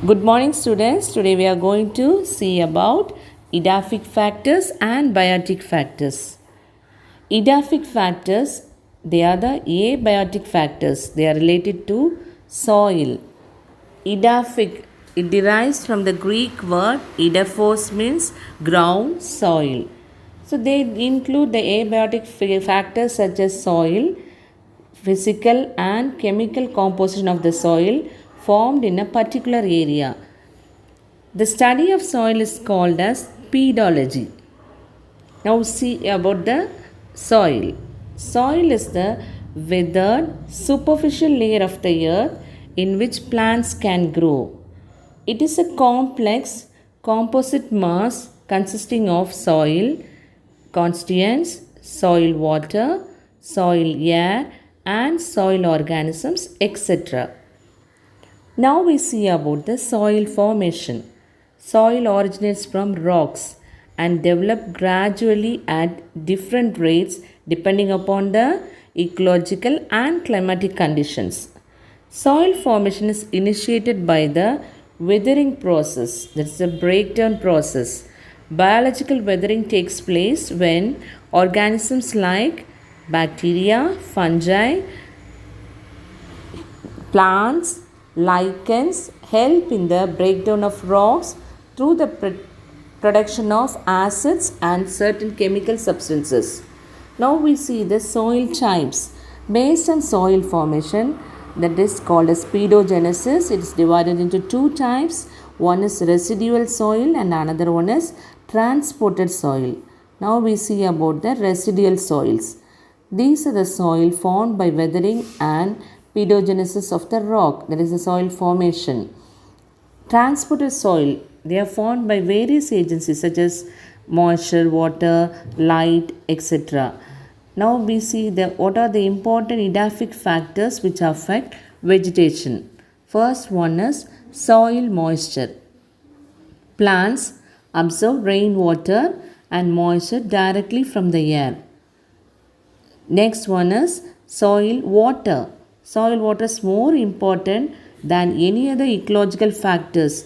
Good morning, students. Today we are going to see about edaphic factors and biotic factors. Edaphic factors, they are the abiotic factors. They are related to soil. Edaphic, it derives from the Greek word edaphos, means ground, soil. So they include the abiotic factors such as soil, physical and chemical composition of the soil formed in a particular area. The study of soil is called as pedology. Now see about the soil. Soil is the weathered superficial layer of the earth in which plants can grow. It is a complex composite mass consisting of soil constituents, soil water, soil air and soil organisms, etc. Now we see about the soil formation. Soil originates from rocks and develop gradually at different rates depending upon the ecological and climatic conditions. Soil formation is initiated by the weathering process, that's the breakdown process. Biological weathering takes place when organisms like bacteria, fungi, plants, lichens help in the breakdown of rocks through the production of acids and certain chemical substances. Now we see the soil types. Based on soil formation, that is called as pedogenesis. It is divided into two types. One is residual soil and another one is transported soil. Now we see about the residual soils. These are the soil formed by weathering and pedogenesis of the rock, that is the soil formation. Transported soil, they are formed by various agencies such as moisture, water, light, etc. Now we see what are the important edaphic factors which affect vegetation. First one is soil moisture. Plants absorb rainwater and moisture directly from the air. Next one is soil water. Soil water is more important than any other ecological factors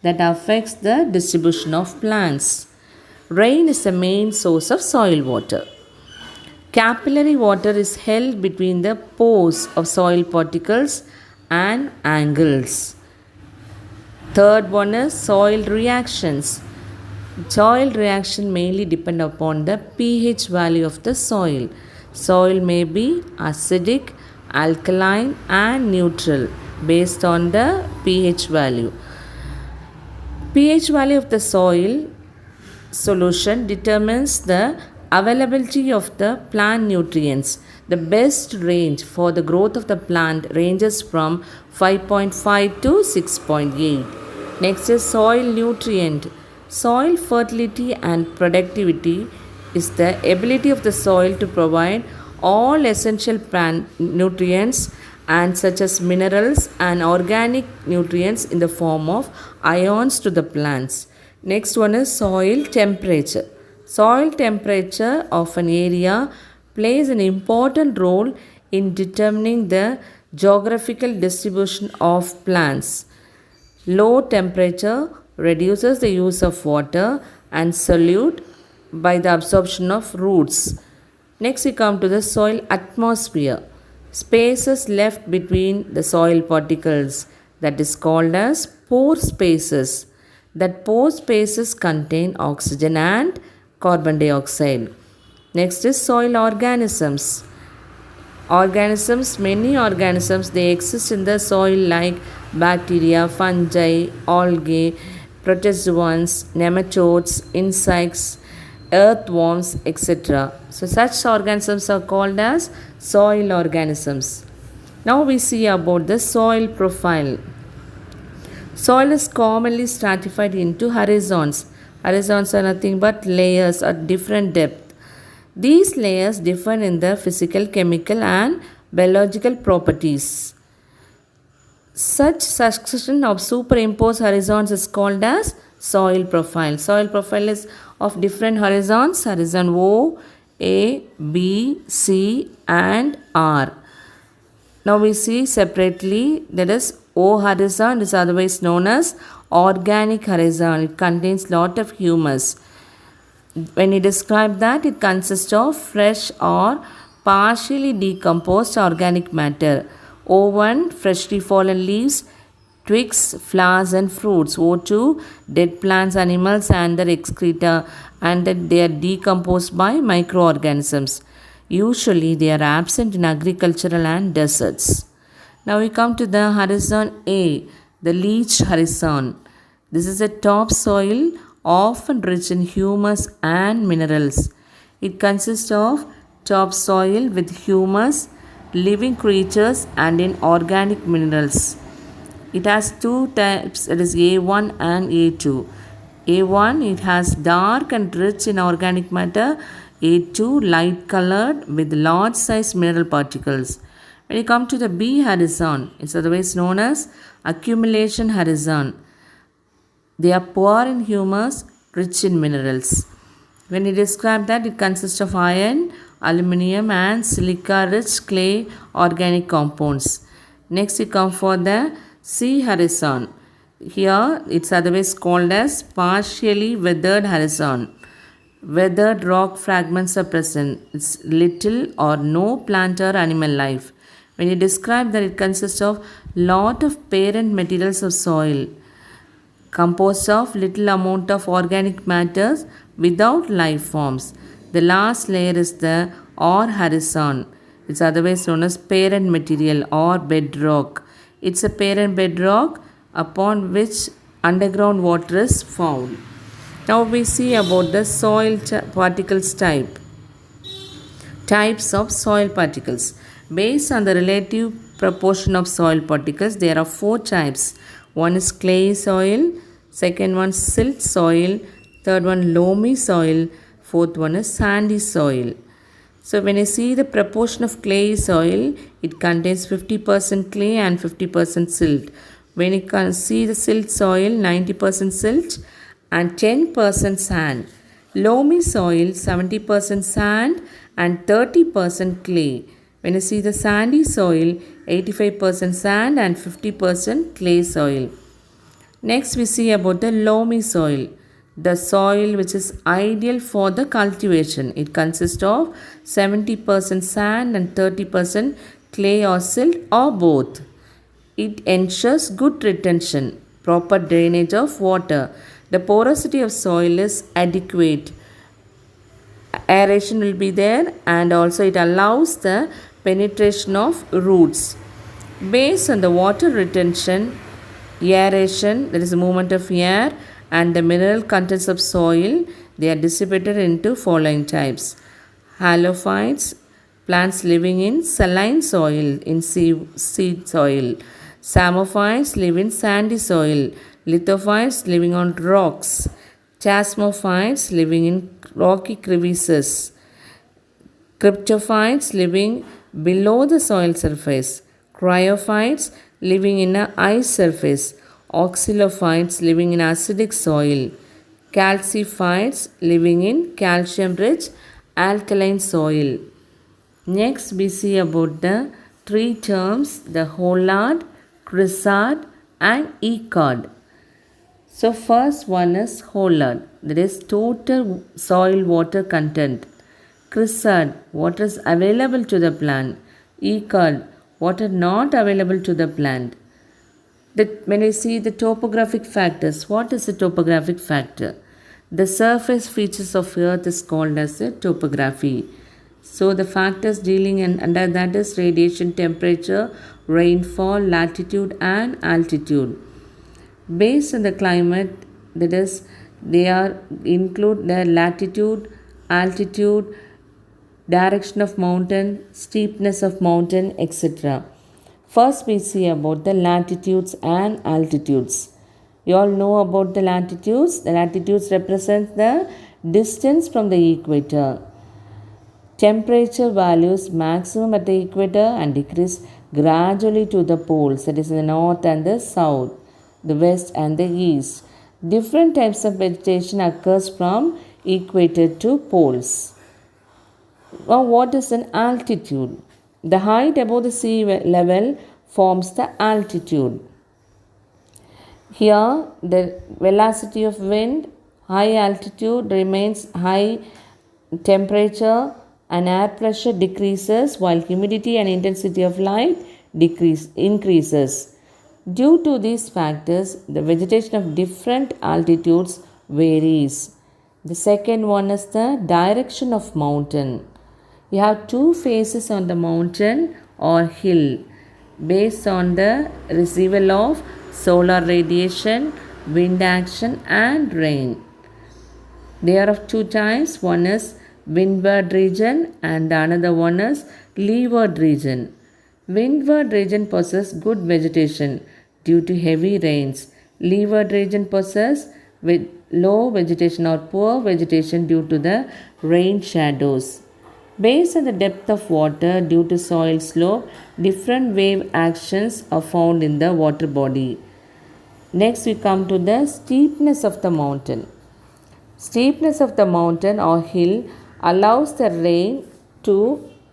that affects the distribution of plants. Rain is the main source of soil water. Capillary water is held between the pores of soil particles and angles. Third one is soil reactions. Soil reaction mainly depend upon the pH value of the soil. Soil may be acidic, alkaline and neutral based on the pH value. pH value of the soil solution determines the availability of the plant nutrients. The best range for the growth of the plant ranges from 5.5 to 6.8. Next is soil nutrient. Soil fertility and productivity is the ability of the soil to provide all essential plant nutrients and such as minerals and organic nutrients in the form of ions to the plants. Next one is soil temperature. Soil temperature of an area plays an important role in determining the geographical distribution of plants. Low temperature reduces the use of water and solute by the absorption of roots. Next we come to the soil atmosphere. Spaces left between the soil particles, that is called as pore spaces. That pore spaces contain oxygen and carbon dioxide. Next is soil organisms. Many organisms, they exist in the soil like bacteria, fungi, algae, protozoans, nematodes, insects, earthworms, etc. So such organisms are called as soil organisms. Now we see about the soil profile. Soil is commonly stratified into horizons. Horizons are nothing but layers at different depth. These layers differ in the physical, chemical and biological properties. Such succession of superimposed horizons is called as soil profile. Soil profile is of different horizons, horizon O, A, B, C and R. Now we see separately, that is horizon is otherwise known as organic horizon. It contains lot of humus. When you describe that, it consists of fresh or partially decomposed organic matter. O1, freshly fallen leaves, twigs, flowers and fruits. O2, dead plants, animals and their excreta, and that they are decomposed by microorganisms. Usually they are absent in agricultural and deserts. Now we come to the horizon A, the leach horizon. This is a topsoil often rich in humus and minerals. It consists of topsoil with humus, living creatures and in organic minerals. It has two types, it is A1 and A2. A1, it has dark and rich in organic matter. A2, light colored with large size mineral particles. When you come to the B horizon, it's otherwise known as accumulation horizon. They are poor in humus, rich in minerals. When you describe that, it consists of iron, aluminium and silica-rich clay organic compounds. Next, you come for the C horizon. Here, it's otherwise called as partially weathered horizon. Weathered rock fragments are present. It's little or no plant or animal life. When you describe that, it consists of lot of parent materials of soil, composed of little amount of organic matters without life forms. The last layer is the or horizon. It's otherwise known as parent material or bedrock. It's a parent bedrock upon which underground water is found. Now we see about the soil particles type. Types of soil particles. Based on the relative proportion of soil particles, there are four types. One is clay soil, second one silt soil, third one loamy soil, fourth one is sandy soil. So when you see the proportion of clay soil, it contains 50% clay and 50% silt. When you can see the silt soil, 90% silt and 10% sand. Loamy soil, 70% sand and 30% clay. When you see the sandy soil, 85% sand and 50% clay soil. Next we see about the loamy soil. The soil which is ideal for the cultivation. It consists of 70% sand and 30% clay or silt or both. It ensures good retention, proper drainage of water. The porosity of soil is adequate. Aeration will be there and also it allows the penetration of roots. Based on the water retention, aeration, there is a movement of air, and the mineral contents of soil, they are dissipated into following types. Halophytes, plants living in saline soil, in seed soil. Psammophytes live in sandy soil. Lithophytes living on rocks. Chasmophytes living in rocky crevices. Cryptophytes living below the soil surface. Cryophytes living in an ice surface. Oxalophytes living in acidic soil. Calciphytes living in calcium-rich alkaline soil. Next we see about the three terms, the hollard, chrysard and echard. So first one is hollard, that is total soil water content. Chrysard, water is available to the plant. Echard, water not available to the plant. When we see the topographic factors, what is the topographic factor? The surface features of earth is called as a topography. So the factors dealing under that is radiation, temperature, rainfall, latitude and altitude. Based on the climate, that is, they include the latitude, altitude, direction of mountain, steepness of mountain, etc. First we see about the latitudes and altitudes. You all know about the latitudes. The latitudes represent the distance from the equator. Temperature values maximum at the equator and decrease gradually to the poles, that is the north and the south, the west and the east. Different types of vegetation occurs from equator to poles. Now what is an altitude? The height above the sea level forms the altitude. Here, the velocity of wind, high altitude remains high temperature and air pressure decreases while humidity and intensity of light increases. Due to these factors, the vegetation of different altitudes varies. The second one is the direction of mountain. You have two faces on the mountain or hill based on the receival of solar radiation, wind action, and rain. They are of two types. One is windward region and the another one is leeward region. Windward region possesses good vegetation due to heavy rains. Leeward region possesses with low vegetation or poor vegetation due to the rain shadows. Based on the depth of water due to soil slope, different wave actions are found in the water body. Next, we come to the steepness of the mountain. Steepness of the mountain or hill allows the rain to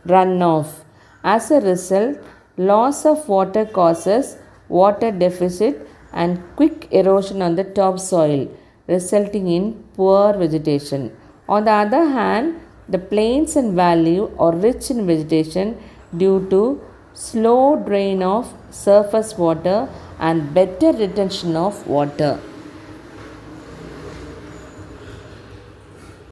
run off. As a result, loss of water causes water deficit and quick erosion on the topsoil, resulting in poor vegetation. On the other hand, the plains and valley are rich in vegetation due to slow drain of surface water and better retention of water.